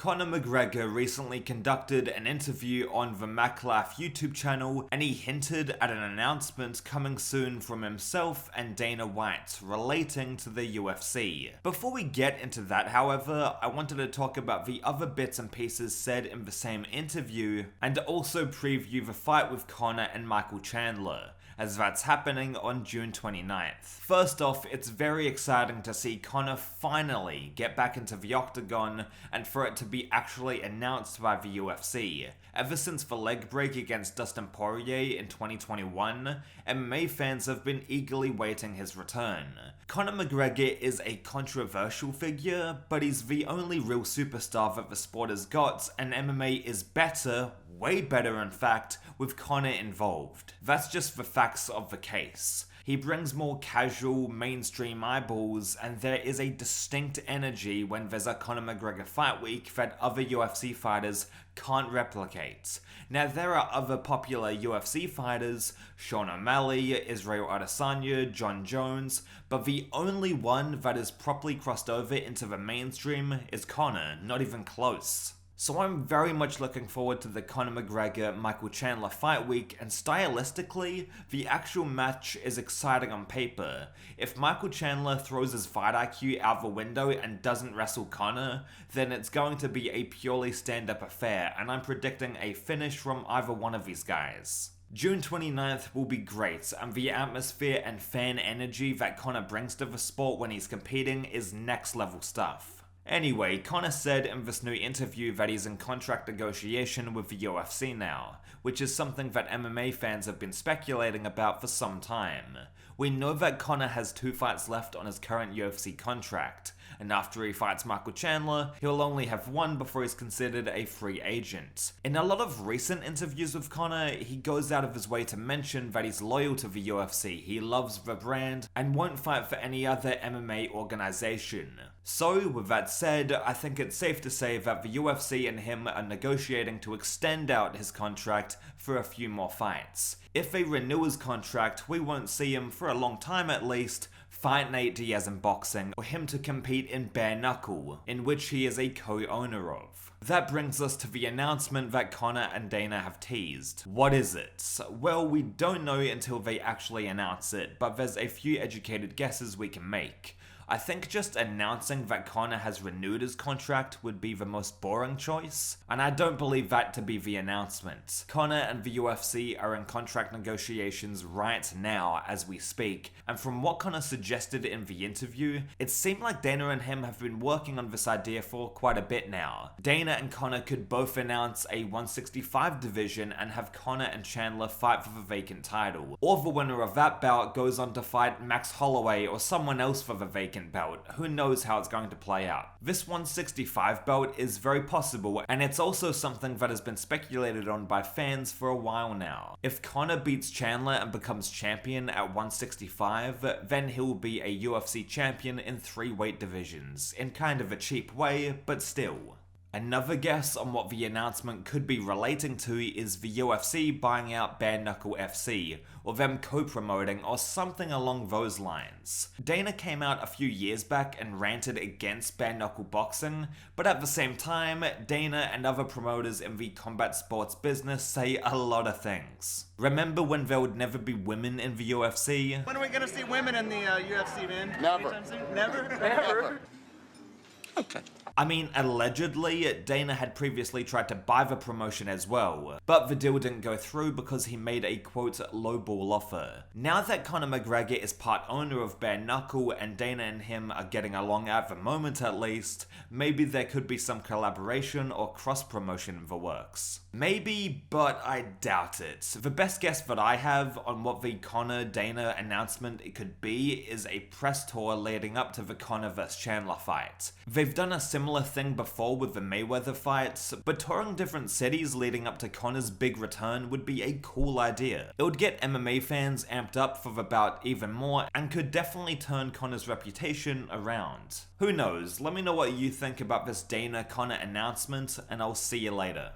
Conor McGregor recently conducted an interview on the McLaugh YouTube channel, and he hinted at an announcement coming soon from himself and Dana White relating to the UFC. Before we get into that, however, I wanted to talk about the other bits and pieces said in the same interview, and also preview the fight with Conor and Michael Chandler, as that's happening on June 29th. First off, it's very exciting to see Conor finally get back into the octagon and for it to be actually announced by the UFC. Ever since the leg break against Dustin Poirier in 2021, MMA fans have been eagerly waiting his return. Conor McGregor is a controversial figure, but he's the only real superstar that the sport has got, and MMA is better, way better in fact, with Conor involved. That's just the facts of the case. He brings more casual, mainstream eyeballs, and there is a distinct energy when there's a Conor McGregor fight week that other UFC fighters can't replicate. Now, there are other popular UFC fighters, Sean O'Malley, Israel Adesanya, John Jones, but the only one that has properly crossed over into the mainstream is Conor, not even close. So I'm very much looking forward to the Conor McGregor-Michael Chandler fight week, and stylistically, the actual match is exciting on paper. If Michael Chandler throws his fight IQ out the window and doesn't wrestle Conor, then it's going to be a purely stand-up affair, and I'm predicting a finish from either one of these guys. June 29th will be great, and the atmosphere and fan energy that Conor brings to the sport when he's competing is next level stuff. Anyway, Conor said in this new interview that he's in contract negotiation with the UFC now, which is something that MMA fans have been speculating about for some time. We know that Conor has 2 fights left on his current UFC contract, and after he fights Michael Chandler, he'll only have 1 before he's considered a free agent. In a lot of recent interviews with Conor, he goes out of his way to mention that he's loyal to the UFC, he loves the brand, and won't fight for any other MMA organization. So, with that said, I think it's safe to say that the UFC and him are negotiating to extend out his contract for a few more fights. If they renew his contract, we won't see him, for a long time at least, fight Nate Diaz in boxing, or him to compete in Bare Knuckle, in which he is a co-owner of. That brings us to the announcement that Conor and Dana have teased. What is it? Well, we don't know until they actually announce it, but there's a few educated guesses we can make. I think just announcing that Conor has renewed his contract would be the most boring choice, and I don't believe that to be the announcement. Conor and the UFC are in contract negotiations right now as we speak, and from what Conor suggested in the interview, it seemed like Dana and him have been working on this idea for quite a bit now. Dana and Conor could both announce a 165 division and have Conor and Chandler fight for the vacant title, or the winner of that bout goes on to fight Max Holloway or someone else for the vacant belt. Who knows how it's going to play out. This 165 belt is very possible, and it's also something that has been speculated on by fans for a while now. If Conor beats Chandler and becomes champion at 165, then he'll be a UFC champion in 3 weight divisions, in kind of a cheap way, but still. Another guess on what the announcement could be relating to is the UFC buying out Bare Knuckle FC, or them co-promoting, or something along those lines. Dana came out a few years back and ranted against bare knuckle boxing, but at the same time, Dana and other promoters in the combat sports business say a lot of things. Remember when there would never be women in the UFC? When are we gonna see women in the UFC, man? Never. Anytime soon? Never? Never. Okay. I mean, allegedly, Dana had previously tried to buy the promotion as well, but the deal didn't go through because he made a quote lowball offer. Now that Conor McGregor is part owner of Bare Knuckle and Dana and him are getting along at the moment at least, maybe there could be some collaboration or cross-promotion in the works. Maybe, but I doubt it. The best guess that I have on what the Conor-Dana announcement it could be is a press tour leading up to the Conor vs Chandler fight. They've done a similar thing before with the Mayweather fights, but touring different cities leading up to Conor's big return would be a cool idea. It would get MMA fans amped up for the bout even more and could definitely turn Conor's reputation around. Who knows? Let me know what you think about this Dana-Conor announcement, and I'll see you later.